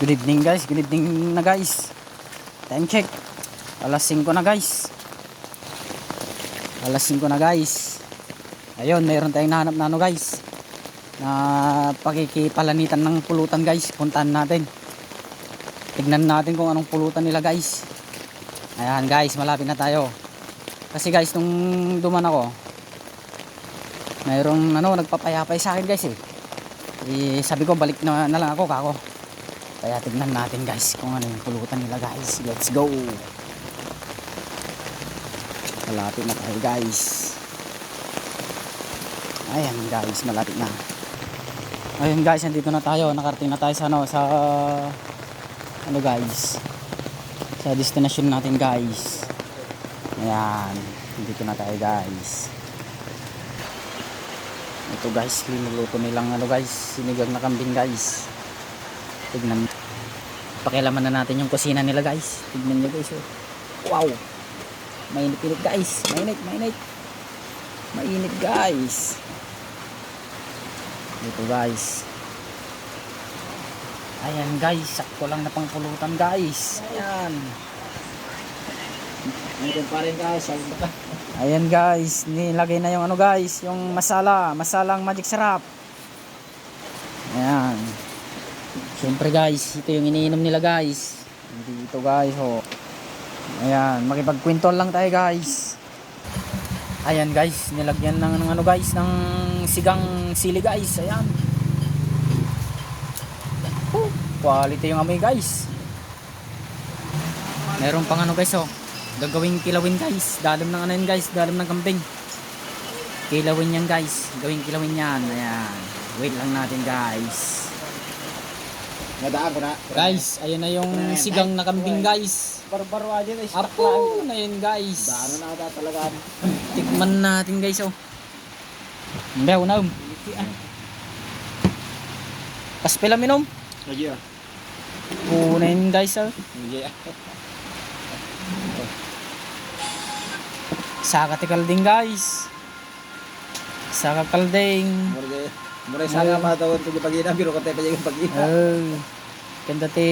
Good evening guys, good evening na guys. Time check. Alas 5 na guys. Alas 5 na guys. Ayun, mayroon tayong nahanap na ano guys. Na pakikipalanitan ng pulutan guys. Puntahan natin. Tignan natin kung anong pulutan nila guys. Ayan guys, malapit na tayo. Kasi guys, nung duman ako, mayroong ano, nagpapayapay sa akin guys sabi ko balik na lang ako kako. Kaya tignan natin guys kung ano yung pulutan nila guys. Let's go. Malapit na tayo guys. Ayan guys, malapit na. Ayun guys, nandito na tayo. Nakarating na tayo sa ano guys, sa destination natin guys. Ayan, nandito na tayo guys. Ito guys, linuluto nilang ano guys, sinigang na kambing guys. Tignan, pakialaman na natin yung kusina nila guys. Tignan nyo guys, oh. Wow, mainit guys, mainit guys. Ito guys, ayan guys, sakto lang na pangpulutan guys. Ayan, pa rin guys. ayan guys, nilagay na yung ano guys, yung masalang magic sarap. Ayan, siyempre guys, ito yung iniinom nila guys. Dito guys, oh. Ayan, makipagkwento lang tayo guys. Ayan guys, nilagyan ng ano guys, ng sigang sili guys. Ayan, quality yung amoy guys. Meron pang ano guys, oh, gagawing kilawin guys. Dalam ng ano yun guys, dalam ng kambing. Kilawin yan guys, gawing kilawin yan. Ayan, wait lang natin guys. Nadaan ko na. Guys, ayun na yung sigang na kambing guys. Baro-baro aja na. Apo na yun guys. Daan na ata talaga. Tikman natin guys, oh. Mbew na Paspela minom. Aja. Punin guys, oh. Aja. Saka tikalding guys. Saka kalding. Mura sanga matawon to pagina biro ko tayo pa pagina. Kanda ti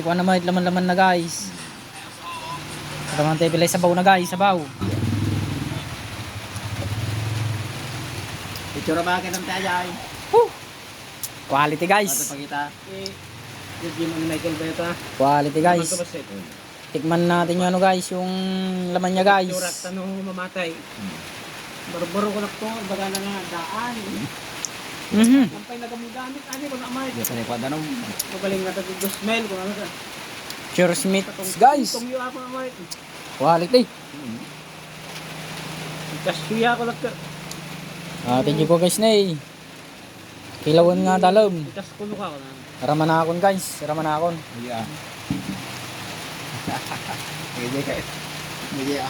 kuan naman laman-laman na guys. Kaman tayo pilay sabaw na guys, sabaw. Itsura ba kinam tayo ay. Quality guys. Ato pagita. Yung Michael Beta. Quality guys. Tikman natin yung ano guys, yung laman niya guys. Itsura tanong mamatay. Baro-baro ko na to, baga na nga daan. Lampay na gamit ani ko na may. Dito ni kwada nung. Magaling na tag smell ko ano sa. Cheers meat guys. Tong yu ako na may. Quality. Kasuya ko lang. Thank you po guys na Kilawan nga dalam. Ikas kuno ka na. Raman na akon guys, raman na akon. Yeah. Sige kay. Yeah.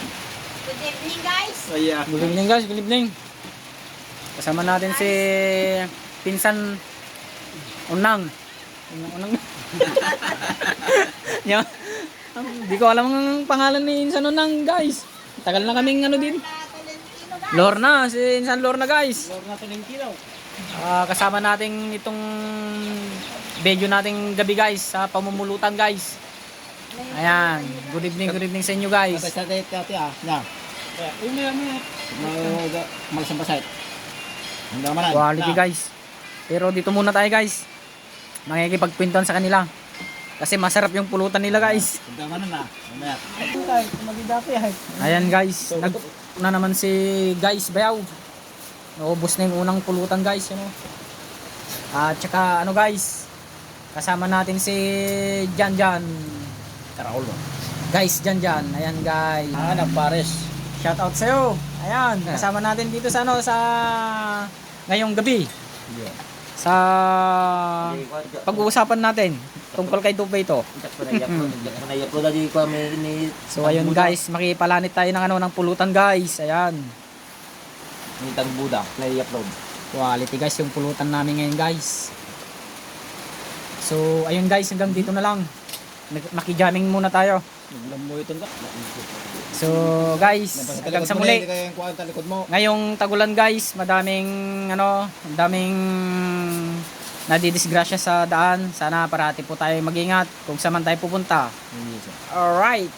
Good evening guys. Oh yeah. Good evening guys, good evening. Kasama natin si Pinsan Unang. Unang. Yan. Hindi ko alam ang pangalan ni Insan Unang guys. Tagal na kaming ano din. Lorna, si Insan Lorna guys. Lorna Tolentino. Kasama natin itong video nating gabi guys sa pamumulutan guys. Ayan, good evening sa inyo guys. Sa dati na. May magsampasay. Quality guys. Pero dito muna tayo guys. Makikipagkwentuhan sa kanila. Kasi masarap yung pulutan nila guys. Ayan guys. Na naman si guys Bayaw. Naubos na yung unang pulutan guys. Ano? At saka ano guys. Kasama natin si Janjan. Karaulo. Guys Janjan. Ayan guys. Nagpares. Shout out sa'yo. Ayan, kasama natin dito sa ano, sa ngayong gabi. Sa pag-uusapan natin tungkol kay Tupay to. So ayun guys, makipalanit tayo ng ano, ng pulutan guys. Ayan. Nitang Buda, na-upload. Quality guys yung pulutan namin ngayon guys. So ayun guys, hanggang dito na lang. Makijamming muna tayo. So guys, hanggang sa muli. Ngayong tagulan guys, madaming nadidisgrasya sa daan. Sana parati po tayo mag-ingat kung saan man tayo pupunta. Alright.